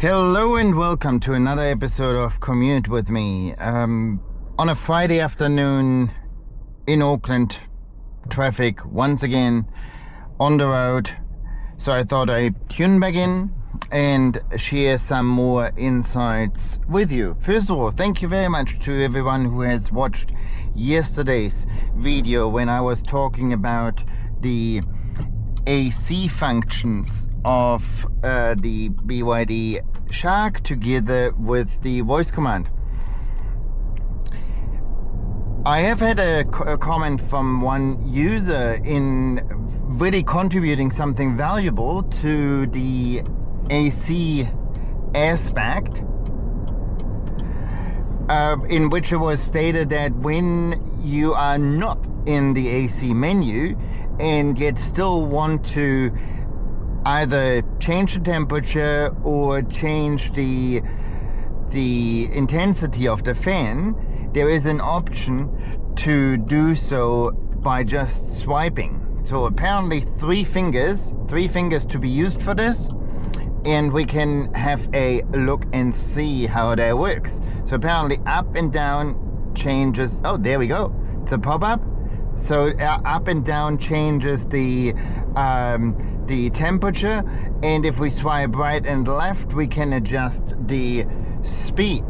Hello and welcome to another episode of Commute with me. On a Friday afternoon in Auckland, traffic once again on the road. So I thought I'd tune back in and share some more insights with you. First of all, thank you very much to everyone who has watched yesterday's video when I was talking about the AC functions of the BYD Shark together with the voice command. I have had a comment from one user in really contributing something valuable to the AC aspect, in which it was stated that when you are not in the AC menu and yet still want to either change the temperature or change the intensity of the fan, there is an option to do so by just swiping. So apparently three fingers to be used for this, and we can have a look and see how that works. So apparently up and down changes, oh there we go, it's a pop-up. So up and down changes the temperature, and if we swipe right and left we can adjust the speed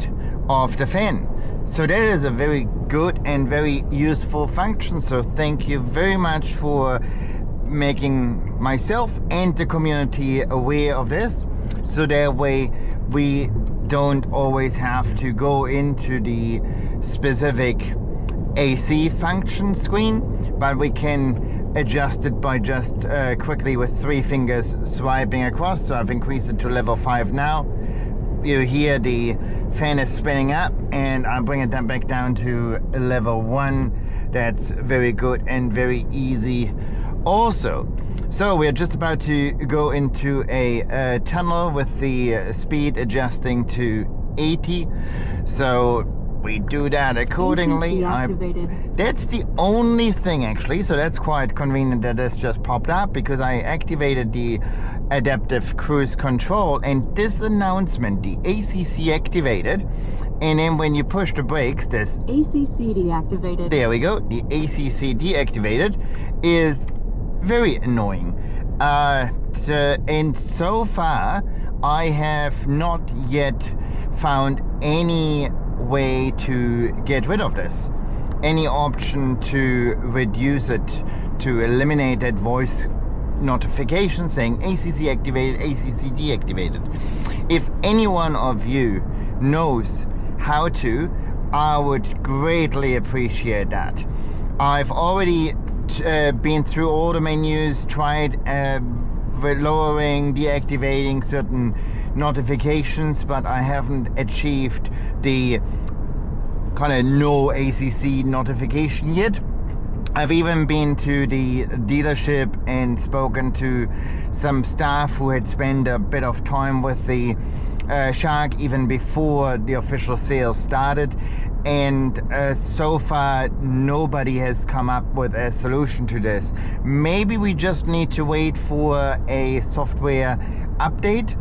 of the fan. So that is a very good and very useful function. So thank you very much for making myself and the community aware of this, so that way we don't always have to go into the specific AC function screen, but we can adjust it by just quickly with three fingers swiping across. So I've increased it to level 5 now. You hear the fan is spinning up, and I bring it back down to level 1. That's very good and very easy also. So we're just about to go into a tunnel with the speed adjusting to 80. So we do that accordingly. That's the only thing actually, so that's quite convenient that this just popped up, because I activated the adaptive cruise control and this announcement, the ACC activated, and then when you push the brakes, this ACC deactivated. There we go, the ACC deactivated is very annoying. And so far I have not yet found any way to get rid of this, any option to reduce it, to eliminate that voice notification saying ACC activated, ACC deactivated. If any one of you knows how to, I would greatly appreciate that. I've already been through all the menus, tried lowering, deactivating certain notifications, but I haven't achieved the kind of no ACC notification yet. I've even been to the dealership and spoken to some staff who had spent a bit of time with the Shark even before the official sales started, and so far nobody has come up with a solution to this. Maybe we just need to wait for a software update,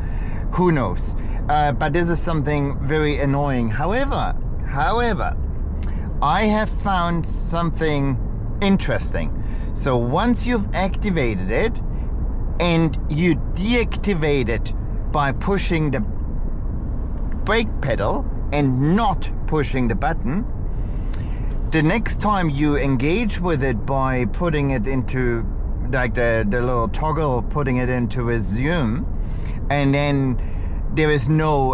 who knows, but this is something very annoying. However, I have found something interesting. So once you've activated it and you deactivate it by pushing the brake pedal and not pushing the button, the next time you engage with it by putting it into like the little toggle, putting it into resume, and then there is no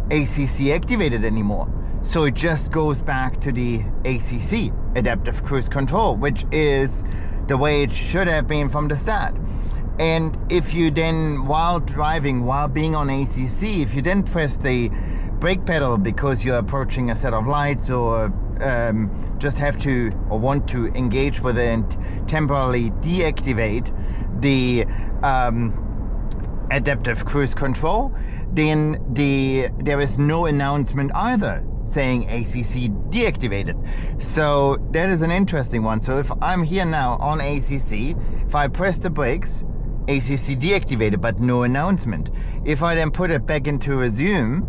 ACC activated anymore. So it just goes back to the ACC, adaptive cruise control, which is the way it should have been from the start. And if you then, while driving, while being on ACC, if you then press the brake pedal because you're approaching a set of lights, or just have to or want to engage with it and temporarily deactivate the adaptive cruise control, then there is no announcement either saying ACC deactivated. So that is an interesting one. So if I'm here now on ACC, if I press the brakes, ACC deactivated, but no announcement. If I then put it back into resume,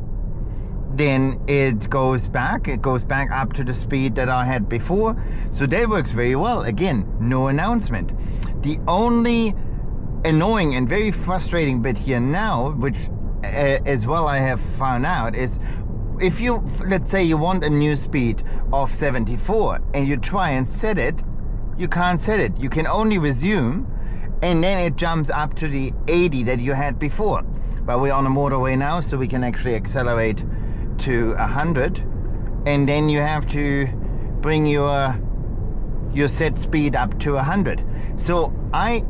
then it goes back up to the speed that I had before. So that works very well. Again, no announcement. The only annoying and very frustrating bit here now, which as well I have found out, is if you, let's say you want a new speed of 74 and you try and set it, you can't set it. You can only resume, and then it jumps up to the 80 that you had before. But we're on a motorway now, so we can actually accelerate to 100, and then you have to bring your set speed up to 100. So I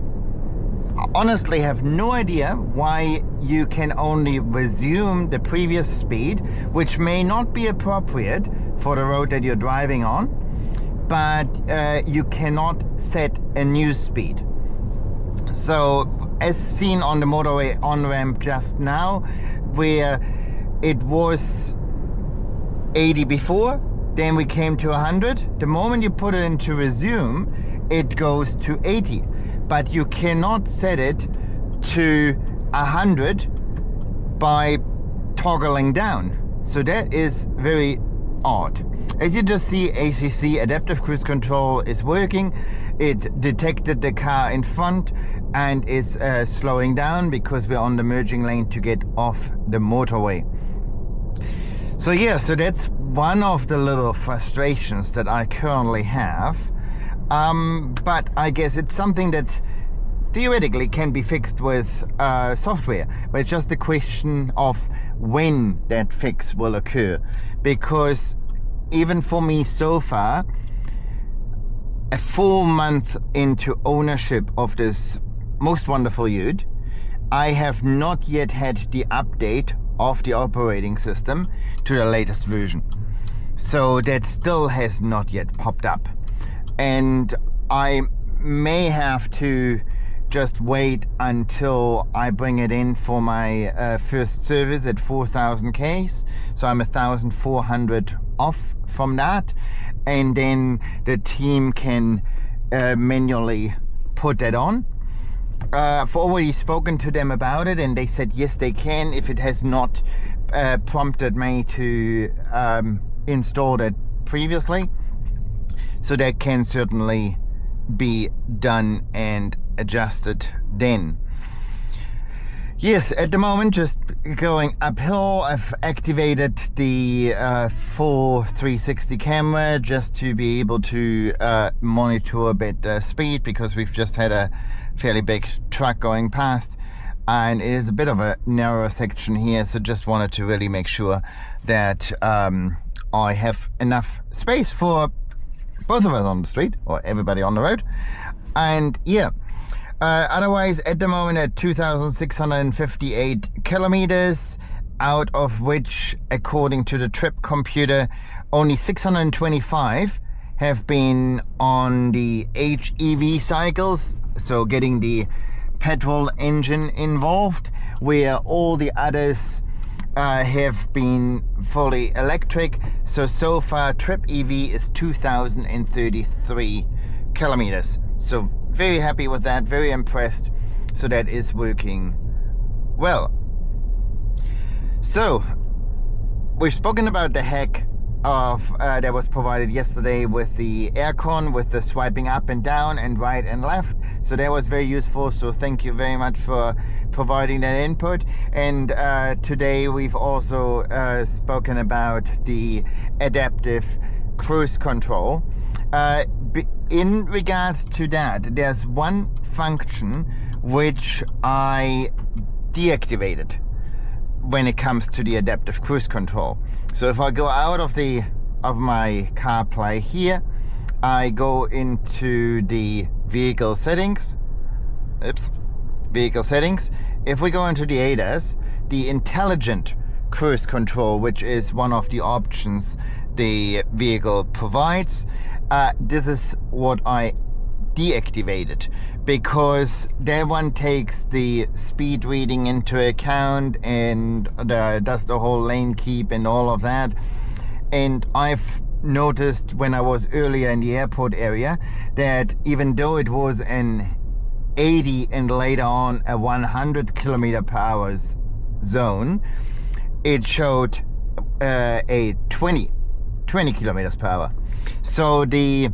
honestly have no idea why you can only resume the previous speed, which may not be appropriate for the road that you're driving on, but you cannot set a new speed. So as seen on the motorway on-ramp just now, where it was 80 before, then we came to 100. The moment you put it into resume, it goes to 80, but you cannot set it to 100 by toggling down. So that is very odd. As you just see, ACC, adaptive cruise control, is working. It detected the car in front and is slowing down because we're on the merging lane to get off the motorway. So yeah, so that's one of the little frustrations that I currently have. But I guess it's something that theoretically can be fixed with software, but it's just a question of when that fix will occur. Because even for me so far, a full month into ownership of this most wonderful ute, I have not yet had the update of the operating system to the latest version. So that still has not yet popped up. And I may have to just wait until I bring it in for my first service at 4,000 Ks. So I'm 1,400 off from that. And then the team can manually put that on. I've already spoken to them about it, and they said yes, they can if it has not prompted me to install that previously. So that can certainly be done and adjusted then. Yes, at the moment just going uphill. I've activated the full 360 camera just to be able to monitor a bit the speed, because we've just had a fairly big truck going past and it is a bit of a narrow section here, so just wanted to really make sure that I have enough space for both of us on the street, or everybody on the road. And yeah, otherwise at the moment at 2,658 kilometers, out of which, according to the trip computer, only 625 have been on the HEV cycles, so getting the petrol engine involved, where all the others have been fully electric. So far trip EV is 2,033 kilometers. So very happy with that, very impressed. So that is working well. So we've spoken about the hack of that was provided yesterday with the aircon, with the swiping up and down and right and left. So that was very useful, so thank you very much for providing that input. And today we've also spoken about the adaptive cruise control. In regards to that, there's one function which I deactivated when it comes to the adaptive cruise control. So if I go out of my CarPlay here, I go into the vehicle settings. Vehicle settings. If we go into the ADAS, the intelligent cruise control, which is one of the options the vehicle provides, this is what I deactivated, because that one takes the speed reading into account and does the whole lane keep and all of that. And I've noticed when I was earlier in the airport area that even though it was an 80 and later on a 100 kilometer per hour zone, it showed a 20 kilometers per hour. So the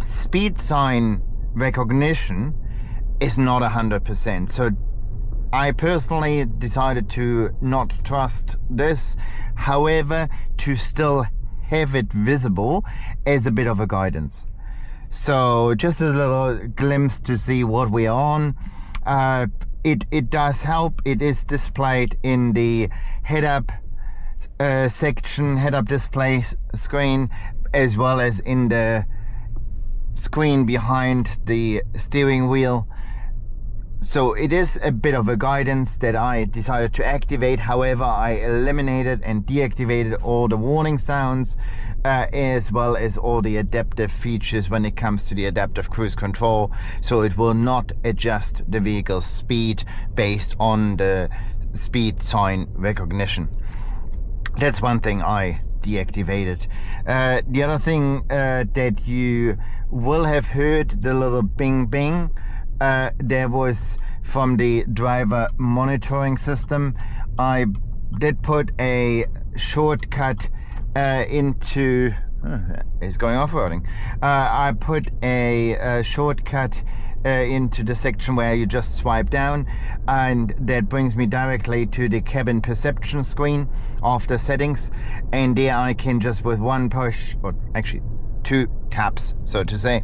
speed sign recognition is not 100%. So I personally decided to not trust this, however, to still have it visible as a bit of a guidance. So just a little glimpse to see what we're on. It does help. It is displayed in the head-up section, head-up display screen, as well as in the screen behind the steering wheel. So it is a bit of a guidance that I decided to activate. However, I eliminated and deactivated all the warning sounds, as well as all the adaptive features when it comes to the adaptive cruise control. So it will not adjust the vehicle's speed based on the speed sign recognition. That's one thing I deactivated. The other thing that you will have heard, the little bing bing, there was from the driver monitoring system. I did put a shortcut into it's going off-roading. I put a shortcut into the section where you just swipe down, and that brings me directly to the cabin perception screen of the settings, and there I can just with one push, or actually 2 taps, so to say,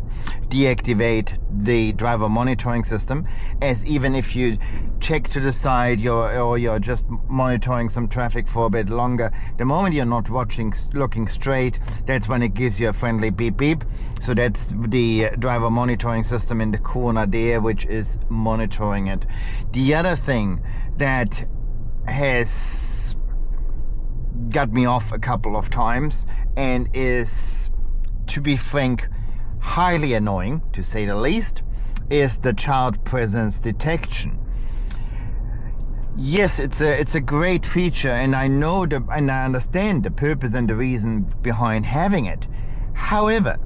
deactivate the driver monitoring system, as even if you check to the side you're just monitoring some traffic for a bit longer, the moment you're not looking straight, that's when it gives you a friendly beep beep. So that's the driver monitoring system in the corner there, which is monitoring it. The other thing that has got me off a couple of times and is, to be frank, highly annoying, to say the least, is the child presence detection. Yes, it's a great feature, and I know and I understand the purpose and the reason behind having it. However,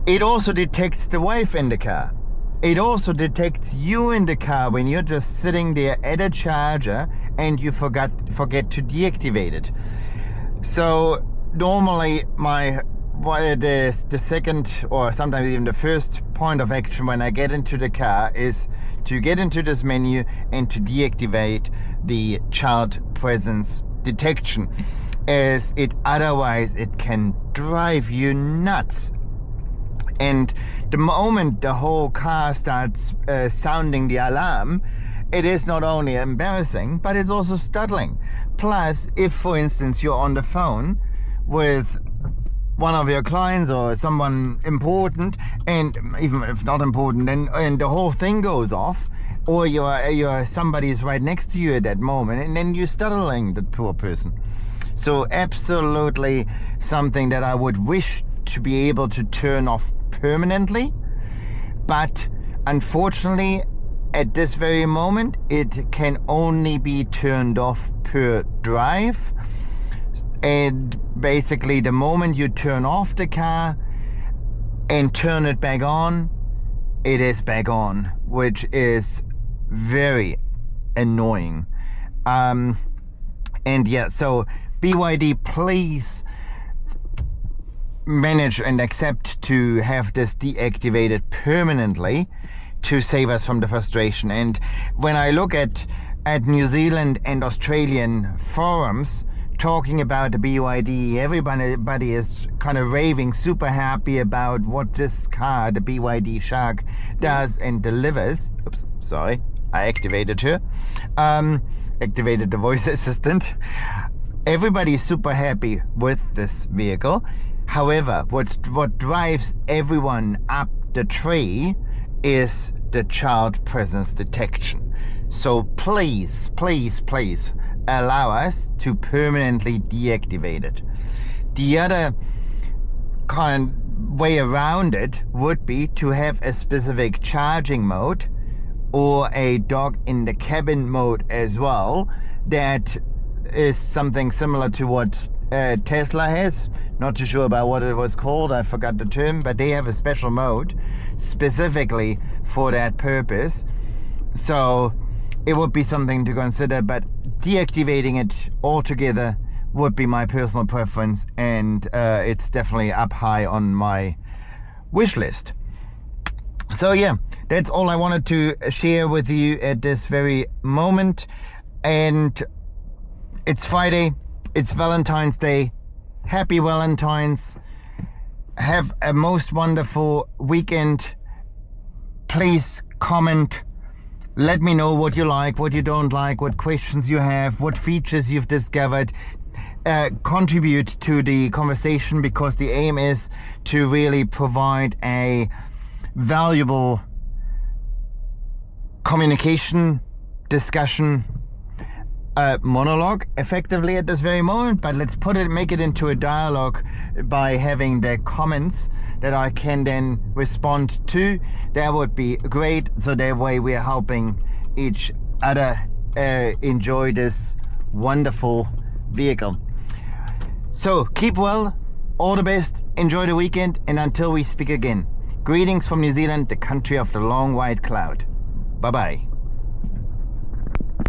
it also detects the wife in the car. It also detects you in the car when you're just sitting there at a charger and you forget to deactivate it. So normally the second, or sometimes even the first point of action when I get into the car is to get into this menu and to deactivate the child presence detection, as otherwise it can drive you nuts. And the moment the whole car starts sounding the alarm, it is not only embarrassing, but it's also startling. Plus, if for instance you're on the phone with one of your clients or someone important, and even if not important, and the whole thing goes off, or you're somebody's right next to you at that moment, and then you're startling the poor person. So absolutely something that I would wish to be able to turn off permanently, but unfortunately at this very moment it can only be turned off per drive. And basically the moment you turn off the car and turn it back on, it is back on, which is very annoying. And yeah, so BYD, please manage and accept to have this deactivated permanently to save us from the frustration. And when I look at New Zealand and Australian forums talking about the BYD, everybody is kind of raving, super happy about what this car, the BYD Shark, does and delivers. Oops, sorry, I activated her. Activated the voice assistant. Everybody's super happy with this vehicle. However, what drives everyone up the tree is the child presence detection. So please, please, please allow us to permanently deactivate it. The other kind way around it would be to have a specific charging mode or a dog in the cabin mode as well. That is something similar to what Tesla has. Not too sure about what it was called, I forgot the term, but they have a special mode specifically for that purpose. So it would be something to consider, but deactivating it altogether would be my personal preference, and it's definitely up high on my wish list. So yeah, that's all I wanted to share with you at this very moment. And it's Friday, it's Valentine's Day. Happy Valentines. Have a most wonderful weekend. Please comment. Let me know what you like, what you don't like, what questions you have, what features you've discovered. Contribute to the conversation, because the aim is to really provide a valuable communication, discussion, monologue effectively at this very moment, but let's make it into a dialogue by having the comments that I can then respond to. That would be great, so that way we are helping each other enjoy this wonderful vehicle. So keep well, all the best, enjoy the weekend, and until we speak again, greetings from New Zealand, the country of the long white cloud. Bye bye.